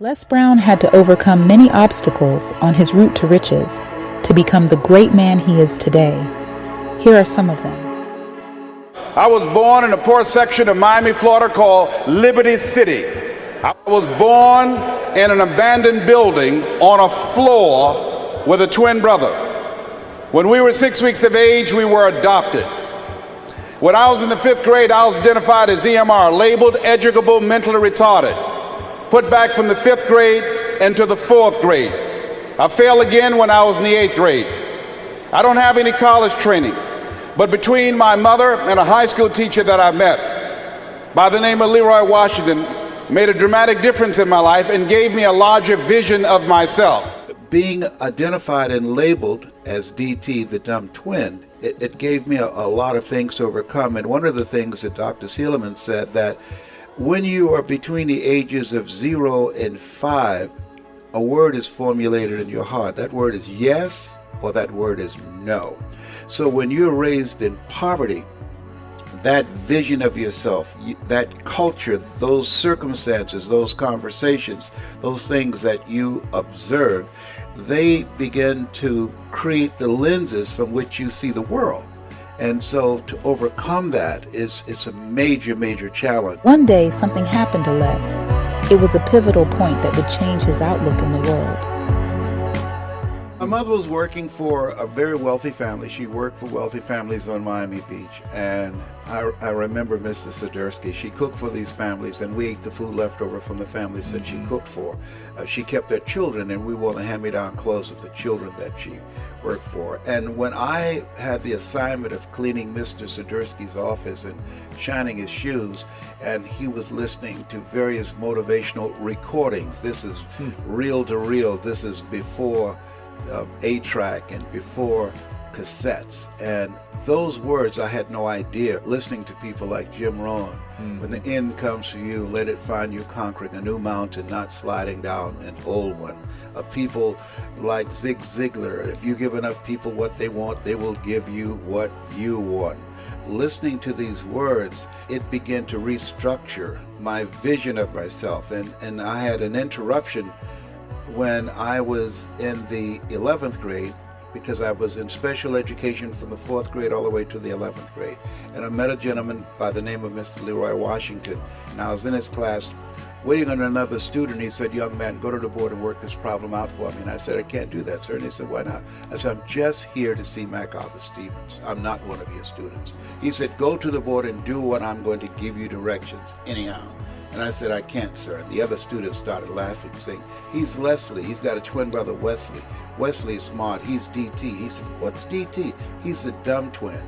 Les Brown had to overcome many obstacles on his route to riches to become the great man he is today. Here are some of them. I was born in a poor section of Miami, Florida called Liberty City. I was born in an abandoned building on a floor with a twin brother. When we were 6 weeks of age, we were adopted. When I was in the 5th grade, I was identified as EMR, labeled educable mentally retarded. Put back from the 5th grade into the 4th grade. I failed again when I was in the 8th grade. I don't have any college training, but between my mother and a high school teacher that I met by the name of Leroy Washington made a dramatic difference in my life and gave me a larger vision of myself. Being identified and labeled as DT, the dumb twin, it gave me a lot of things to overcome. And one of the things that Dr. Seelman said, that when you are between the ages of 0 and 5, a word is formulated in your heart. That word is yes, or that word is no. So when you're raised in poverty, that vision of yourself, that culture, those circumstances, those conversations, those things that you observe, they begin to create the lenses from which you see the world. And so to overcome that, it's a major, major challenge. One day, something happened to Les. It was a pivotal point that would change his outlook in the world. My mother was working for a very wealthy family. She worked for wealthy families on Miami Beach. And I remember Mrs. Sidursky. She cooked for these families, and we ate the food left over from the families that she cooked for. She kept their children, and we wore the hand-me-down clothes of the children that she worked for. And when I had the assignment of cleaning Mr. Sidursky's office and shining his shoes, and he was listening to various motivational recordings. This is reel to reel. This is before 8-track and before cassettes, and those words I had no idea. Listening to people like Jim Rohn, when the end comes for you, let it find you conquering a new mountain, not sliding down an old one. People like Zig Ziglar, if you give enough people what they want, they will give you what you want. Listening to these words, it began to restructure my vision of myself, and I had an interruption when I was in the 11th grade, because I was in special education from the 4th grade all the way to the 11th grade. And I met a gentleman by the name of Mr. Leroy Washington, and I was in his class waiting on another student. He said, "Young man, go to the board and work this problem out for me." And I said, "I can't do that, sir." And he said, "Why not?" I said, "I'm just here to see MacArthur Stevens. I'm not one of your students." He said, "Go to the board and do what I'm going to give you directions anyhow." And I said, "I can't, sir." And the other students started laughing, saying, "He's Leslie. He's got a twin brother, Wesley. Wesley is smart. He's DT." He said, "What's DT?" He's a dumb twin.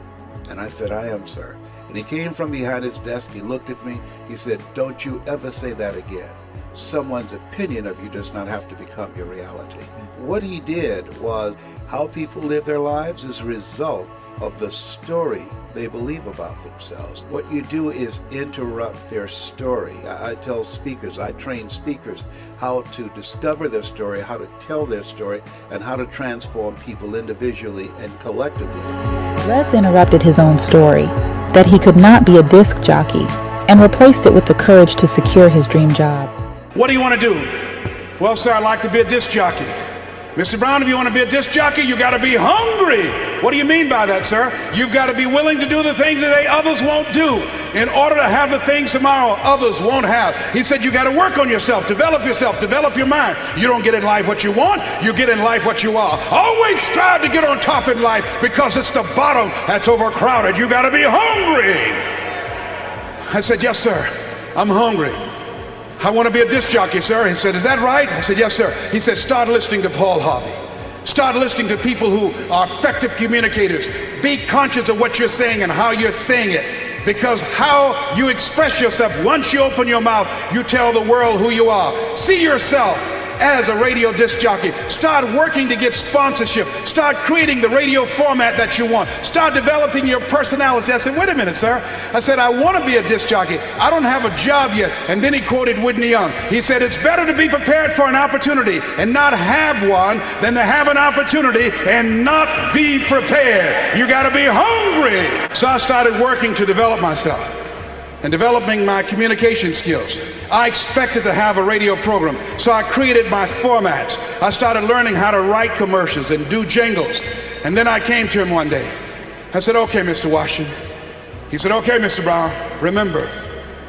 And I said, "I am, sir." And he came from behind his desk. He looked at me. He said, "Don't you ever say that again. Someone's opinion of you does not have to become your reality." What he did was, how people live their lives is a result of the story they believe about themselves. What you do is interrupt their story. I tell speakers, I train speakers how to discover their story, how to tell their story, and how to transform people individually and collectively. Les interrupted his own story, that he could not be a disc jockey, and replaced it with the courage to secure his dream job. What do you want to do? Well, sir, I'd like to be a disc jockey. Mr. Brown, if you want to be a disc jockey, you got to be hungry. What do you mean by that, sir? You've got to be willing to do the things that others won't do in order to have the things tomorrow others won't have. He said you got to work on yourself, develop your mind. You don't get in life what you want, you get in life what you are. Always strive to get on top in life, because it's the bottom that's overcrowded. You got to be hungry. I said, "Yes, sir, I'm hungry. I want to be a disc jockey, sir." He said, "Is that right?" I said, "Yes, sir." He said, "Start listening to Paul Harvey. Start listening to people who are effective communicators. Be conscious of what you're saying and how you're saying it, because how you express yourself, once you open your mouth, you tell the world who you are. See yourself as a radio disc jockey. Start working to get sponsorship. Start creating the radio format that you want. Start developing your personality." I said, "Wait a minute, sir." I said, "I want to be a disc jockey. I don't have a job yet." And then he quoted Whitney Young. He said, "It's better to be prepared for an opportunity and not have one than to have an opportunity and not be prepared. You got to be hungry." So I started working to develop myself. and developing my communication skills. I expected to have a radio program, so I created my formats. I started learning how to write commercials and do jingles. And then I came to him one day. I said, okay, Mr. Washington. He said, okay, Mr. Brown, remember,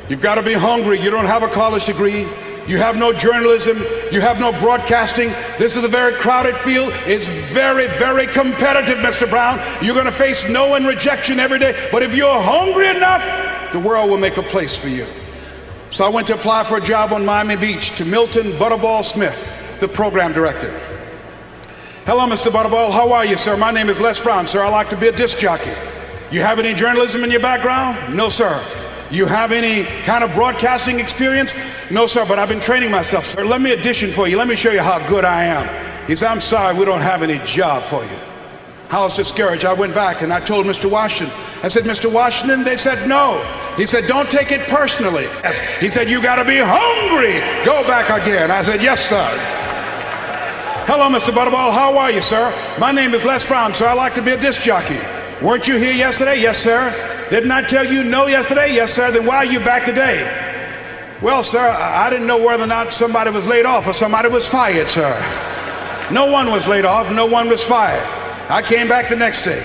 you've got to be hungry. You don't have a college degree. You have no journalism. You have no broadcasting. This is a very crowded field. It's very, very competitive, Mr. Brown. You're going to face no and rejection every day. But if you're hungry enough, the world will make a place for you. So I went to apply for a job on Miami Beach to Milton Butterball Smith, the program director. Hello, Mr. Butterball. How are you, sir? My name is Les Brown, sir. I like to be a disc jockey. You have any journalism in your background? No, sir. You have any kind of broadcasting experience? No, sir, but I've been training myself, sir. Let me audition for you. Let me show you how good I am. He said, I'm sorry, we don't have any job for you. I was discouraged. I went back and I told Mr. Washington. I said, Mr. Washington, they said no. He said, don't take it personally. Yes. He said, you got to be hungry. Go back again. I said, yes, sir. Hello, Mr. Butterball. How are you, sir? My name is Les Brown, sir. I like to be a disc jockey. Weren't you here yesterday? Yes, sir. Didn't I tell you no yesterday? Yes, sir. Then why are you back today? Well, sir, I didn't know whether or not somebody was laid off or somebody was fired, sir. No one was laid off. No one was fired. I came back the next day.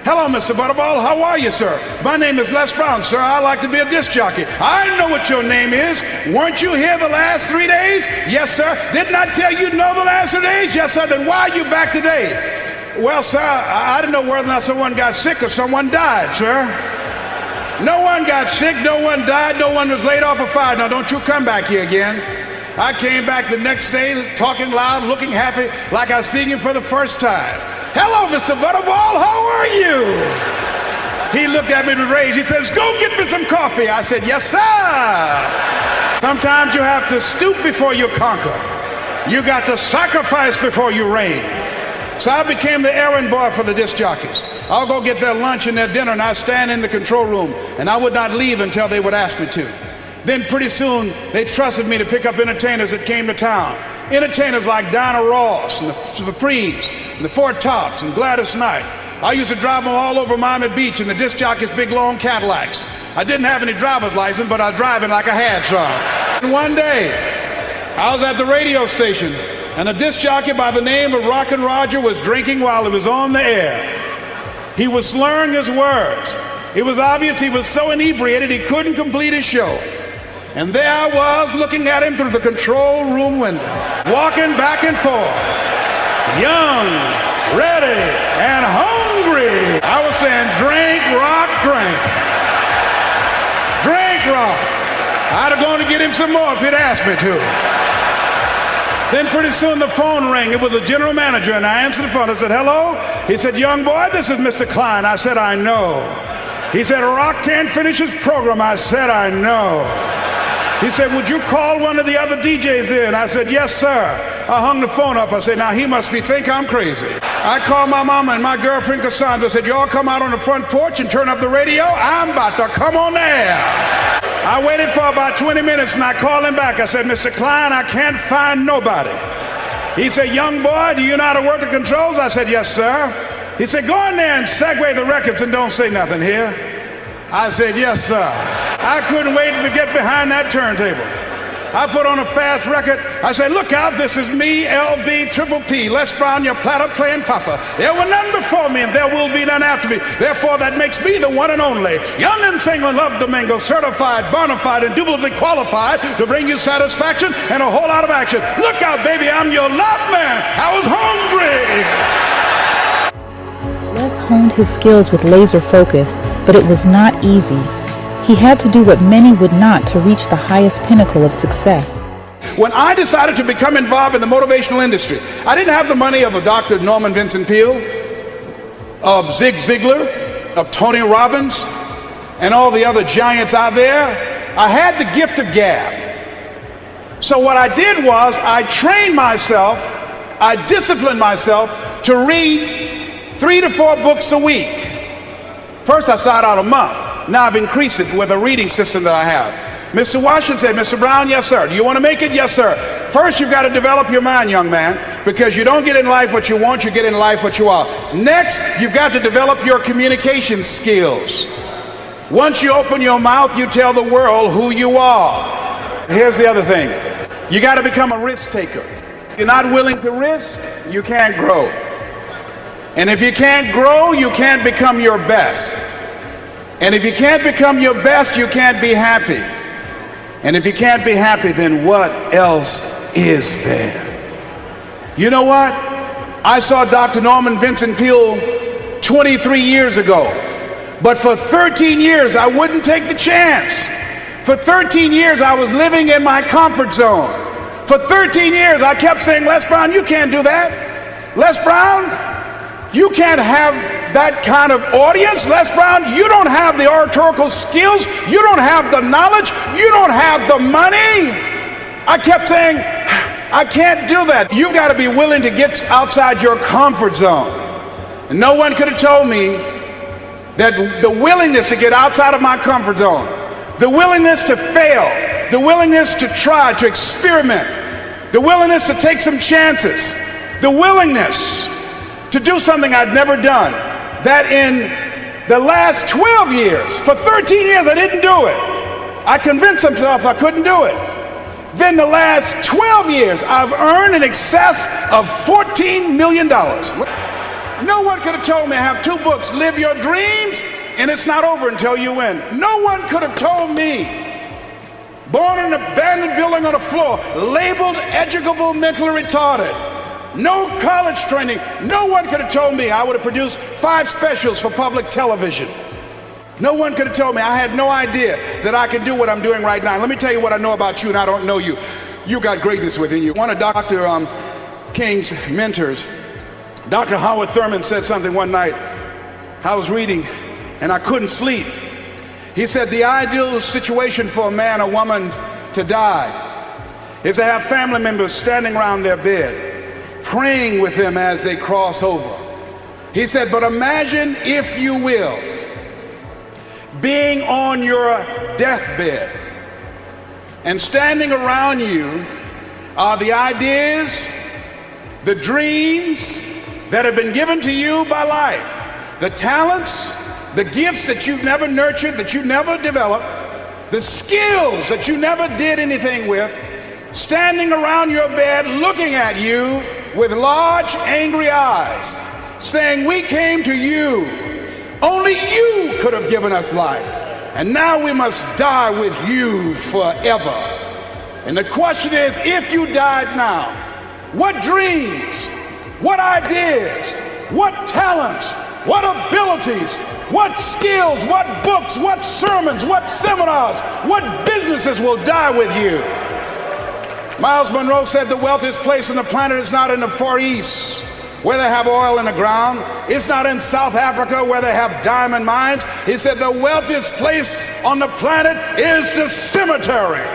Hello, Mr. Butterball. How are you, sir? My name is Les Brown, sir. I like to be a disc jockey. I know what your name is. Weren't you here the last 3 days? Yes, sir. Didn't I tell you no the last 3 days? Yes, sir. Then why are you back today? Well, sir, I didn't know whether or not someone got sick or someone died, sir. No one got sick, no one died, no one was laid off or fired. Now, don't you come back here again. I came back the next day, talking loud, looking happy, like I was seeing him for the first time. Hello, Mr. Butterball, how are you? He looked at me with rage. He says, go get me some coffee. I said, yes, sir. Sometimes you have to stoop before you conquer. You got to sacrifice before you reign. So I became the errand boy for the disc jockeys. I'll go get their lunch and their dinner, and I'd stand in the control room, and I would not leave until they would ask me to. Then pretty soon, they trusted me to pick up entertainers that came to town. Entertainers like Dinah Ross, and the Supremes, and the Four Tops, and Gladys Knight. I used to drive them all over Miami Beach in the disc jockeys' big, long Cadillacs. I didn't have any driver's license, but I was driving like I had some. And one day, I was at the radio station, and a disc jockey by the name of Rockin' Roger was drinking while he was on the air. He was slurring his words. It was obvious he was so inebriated he couldn't complete his show. And there I was looking at him through the control room window, walking back and forth, young, ready, and hungry. I was saying, drink, rock, drink. Drink, rock. I'd have gone to get him some more if he'd asked me to. Then pretty soon the phone rang. It was the general manager, and I answered the phone. I said, hello? He said, young boy, this is Mr. Klein. I said, I know. He said, Rock can't finish his program. I said, I know. He said, would you call one of the other DJs in? I said, yes, sir. I hung the phone up. I said, now he must think I'm crazy. I called my mama and my girlfriend Cassandra. I said, y'all come out on the front porch and turn up the radio. I'm about to come on air. I waited for about 20 minutes and I called him back. I said, Mr. Klein, I can't find nobody. He said, young boy, do you know how to work the controls? I said, yes, sir. He said, go in there and segue the records and don't say nothing here. I said, yes, sir. I couldn't wait to get behind that turntable. I put on a fast record. I said, look out, this is me, LB, Triple P, Les Brown, your platter playing papa. There were none before me, and there will be none after me. Therefore, that makes me the one and only. Young and single, love Domingo, certified, bona fide, indubitably qualified to bring you satisfaction and a whole lot of action. Look out, baby, I'm your love man. I was hungry. Les honed his skills with laser focus, but it was not easy. He had to do what many would not to reach the highest pinnacle of success. When I decided to become involved in the motivational industry, I didn't have the money of a Dr. Norman Vincent Peale, of Zig Ziglar, of Tony Robbins, and all the other giants out there. I had the gift of gab. So what I did was I trained myself, I disciplined myself to read 3 to 4 books a week. First I started out a month. Now I've increased it with a reading system that I have. Mr. Washington said, Mr. Brown, yes, sir. Do you want to make it? Yes, sir. First, you've got to develop your mind, young man, because you don't get in life what you want, you get in life what you are. Next, you've got to develop your communication skills. Once you open your mouth, you tell the world who you are. Here's the other thing. You got to become a risk taker. If you're not willing to risk, you can't grow. And if you can't grow, you can't become your best. And if you can't become your best, you can't be happy. And if you can't be happy, then what else is there? You know what? I saw Dr. Norman Vincent Peale 23 years ago. But for 13 years, I wouldn't take the chance. For 13 years, I was living in my comfort zone. For 13 years, I kept saying, Les Brown, you can't do that. Les Brown, you can't have that kind of audience. Les Brown, you don't have the oratorical skills. You don't have the knowledge. You don't have the money. I kept saying, I can't do that. You've got to be willing to get outside your comfort zone. And no one could have told me that the willingness to get outside of my comfort zone, the willingness to fail, the willingness to try, to experiment, the willingness to take some chances, the willingness to do something I'd never done, that in the last 12 years, for 13 years I didn't do it. I convinced myself I couldn't do it. Then the last 12 years I've earned in excess of $14 million. No one could have told me I have 2 books, Live Your Dreams, and it's not over until you win. No one could have told me, born in an abandoned building on the floor, labeled educable, mentally retarded, no college training. No one could have told me I would have produced 5 specials for public television. No one could have told me. I had no idea that I could do what I'm doing right now. Let me tell you what I know about you, and I don't know you. You got greatness within you. One of Dr. King's mentors, Dr. Howard Thurman, said something one night. I was reading and I couldn't sleep. He said the ideal situation for a man or woman to die is to have family members standing around their bed, praying with them as they cross over. He said, but imagine, if you will, being on your deathbed and standing around you are the ideas, the dreams that have been given to you by life, the talents, the gifts that you've never nurtured, that you never developed, the skills that you never did anything with, standing around your bed looking at you with large angry eyes, saying, we came to you, only you could have given us life, and now we must die with you forever. And the question is, if you died now, what dreams, what ideas, what talents, what abilities, what skills, what books, what sermons, what seminars, what businesses will die with you? Miles Monroe said the wealthiest place on the planet is not in the Far East, where they have oil in the ground. It's not in South Africa, where they have diamond mines. He said the wealthiest place on the planet is the cemetery,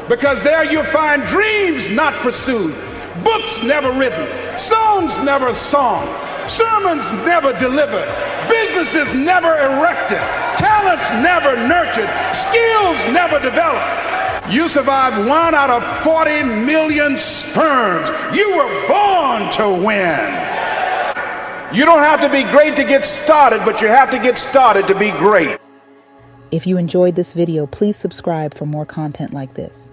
because there you find dreams not pursued, books never written, songs never sung, sermons never delivered, businesses never erected, talents never nurtured, skills never developed. You survived 1 out of 40 million sperms. You were born to win. You don't have to be great to get started, but you have to get started to be great. If you enjoyed this video, please subscribe for more content like this.